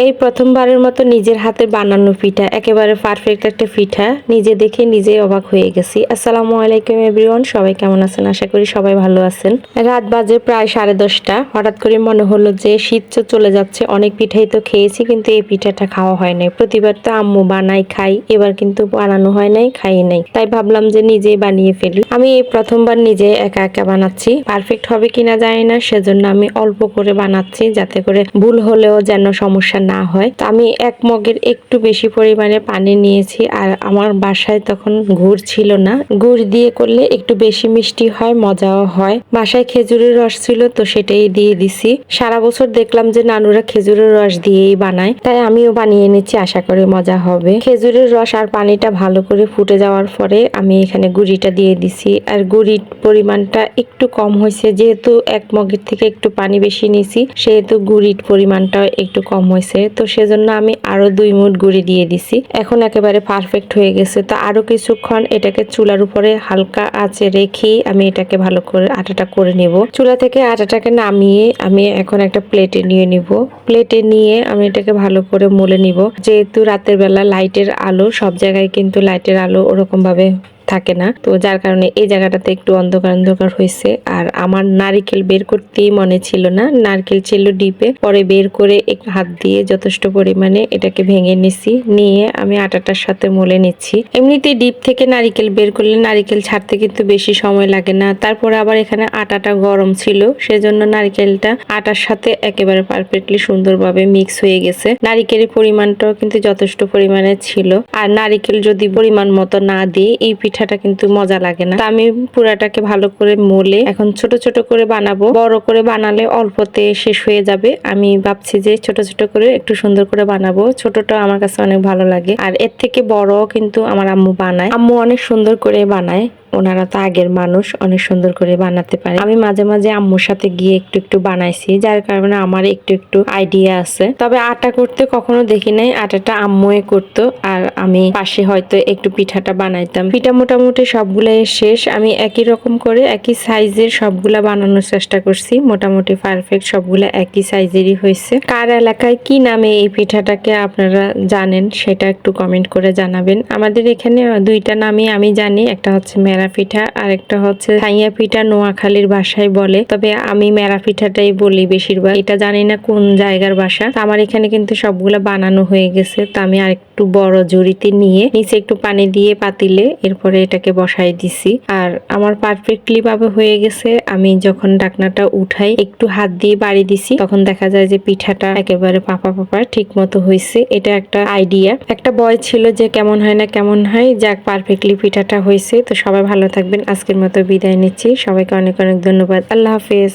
এই প্রথমবারের মতো নিজের হাতে বানানো পিঠা, একেবারে পারফেক্ট একটা পিঠা। নিজে দেখে নিজেই অবাক হয়ে গেছি। আসসালামু আলাইকুম এভরিওয়ান, সবাই কেমন আছেন? আশা করি সবাই ভালো আছেন। রাত বাজে প্রায় 10:30। হঠাৎ করে মনে হলো যে শীত তো চলে যাচ্ছে, অনেক পিঠাই তো খেয়েছি, কিন্তু এই পিঠাটা খাওয়া হয় নাই। প্রতিবার তো আম্মু বানাই খাই, এবার কিন্তু বানানো হয় নাই, খাই নাই। তাই ভাবলাম যে নিজেই বানিয়ে ফেলি। আমি এই প্রথমবার নিজে একা একা বানাচ্ছি। পারফেক্ট হবে কিনা জানি না, সেজন্য আমি অল্প করে বানাচ্ছি, যাতে করে ভুল হলেও যেন সমস্যা না হয়। তো আমি 1 মগের একটু বেশি পরিমাণে পানি নিয়েছি। আর আমার বাসায় তখন গুড় ছিল না, গুড় দিয়ে করলে একটু বেশি মিষ্টি হয়, মজাও হয়। বাসায় খেজুরের রস ছিল, তো সেটাই দিয়ে দিছি। সারা বছর দেখলাম যে নানুরা খেজুরের রস দিয়েই বানায়, তাই আমিও বানিয়ে নিচ্ছি, আশা করি মজা হবে। খেজুরের রস আর পানিটা ভালো করে ফুটে যাওয়ার পরে আমি এখানে গুড়িটা দিয়ে দিছি। আর গুড়ির পরিমাণটা একটু কম হয়েছে, যেহেতু 1 মগের থেকে একটু পানি বেশি নিছি, সেহেতু গুড়ির পরিমাণটা একটু কম হয়েছে। তো সেজন্য আমি আরো 2 মুঠ গুড়ি দিয়ে দিছি। এখন একেবারে পারফেক্ট হয়ে গেছে। তো আরো কিছুক্ষণ এটাকে চুলার উপরে হালকা আঁচে রেখে আমি এটাকে ভালো করে আটাটা করে নিব। চুলা থেকে আটাটাকে নামিয়ে আমি এখন একটা প্লেটে নিয়ে নিব। প্লেটে নিয়ে আমি এটাকে ভালো করে মলে নিব। যেহেতু রাতের বেলা লাইটের আলো, সব জায়গায় কিন্তু লাইটের আলো ওরকম ভাবে থাকে না, তো যার কারণে এই জায়গাটাতে একটু অন্ধকার অন্ধকার হয়েছে। আর আমার নারিকেল বের করতেই মনে ছিল না, নারকেল ছিল ডিপে, পরে বের করে হাত দিয়ে যথেষ্ট পরিমাণে এটাকে ভেঙে নিছি। নিয়ে আমি আটাটার সাথে মলে নিচ্ছি। এমনিতে ডিপ থেকে নারিকেল বের করলে নারিকেল ছাড়তে কিন্তু বেশি সময় লাগে না। তারপরে আবার এখানে আটাটা গরম ছিল, সেজন্য নারিকেলটা আটার সাথে একেবারে পারফেক্টলি সুন্দরভাবে মিক্স হয়ে গেছে। নারিকেলের পরিমাণটাও কিন্তু যথেষ্ট পরিমাণে ছিল। আর নারিকেল যদি পরিমাণ মতো না দিই, এই পিঠাটা কিন্তু মজা লাগে না। আমি পুরাটাকে ভালো করে মলে এখন ছোট ছোট করে বানাবো। বড় করে বানালে অল্পতে শেষ হয়ে যাবে। আমি ভাবছি যে ছোট ছোট করে একটু সুন্দর করে বানাবো। ছোটটা আমার কাছে অনেক ভালো লাগে। আর এর থেকে বড় কিন্তু আমার আম্মু বানায়। আম্মু অনেক সুন্দর করে বানায়, ওনারা তো আগের মানুষ, অনেক সুন্দর করে বানাতে পারে। আমি মাঝে মাঝে আম্মুর সাথে গিয়ে একটু একটু বানাইছি, যার কারণে আমার একটু একটু আইডিয়া আছে। তবে আটা করতে কখনো দেখি নাই, আটাটা আম্মুই করতো, আর আমি পাশে হয়তো একটু পিঠাটা বানাইতাম। পিঠা মোটামুটি সবগুলাই শেষ। আমি একই রকম করে একই সাইজের সবগুলা বানানোর চেষ্টা করছি। মোটামুটি পারফেক্ট সবগুলা একই সাইজেরই হয়েছে। কার এলাকায় কি নামে এই পিঠাটাকে আপনারা জানেন, সেটা একটু কমেন্ট করে জানাবেন। আমাদের এখানে 2টা নামই আমি জানি, একটা হচ্ছে মেরা পিঠা আর একটা হচ্ছে ছাইয়া পিঠা, নোয়াখালীর ভাষায় বলে। তবে আমি মেরা পিঠাটাই বলি বেশিরভাগ, এটা জানি না কোন জায়গার ভাষা। আমার এখানে কিন্তু সবগুলা বানানো হয়ে গেছে। তো আমি আরেকটু বড় ঝুড়িতে নিয়ে নিচে একটু পানি দিয়ে পাতিলে এরপরে এটাকে বসাই দিছি। আর আমার পারফেক্টলি ভাবে হয়ে গেছে। আমি যখন ঢাকনাটা উঠাই একটু হাত দিয়ে বাড়ি দিছি, তখন দেখা যায় যে পিঠাটা একেবারে পাপা পাপা ঠিক মতো হয়েছে। এটা একটা আইডিয়া, একটা ভয় ছিল যে কেমন হয় না কেমন হয়। যাক, পারফেক্টলি পিঠাটা হয়েছে। তো সবাই ভালো থাকবেন। আজকের মতো বিদায় নিচ্ছি। সবাইকে অনেক অনেক ধন্যবাদ। আল্লাহ হাফেজ।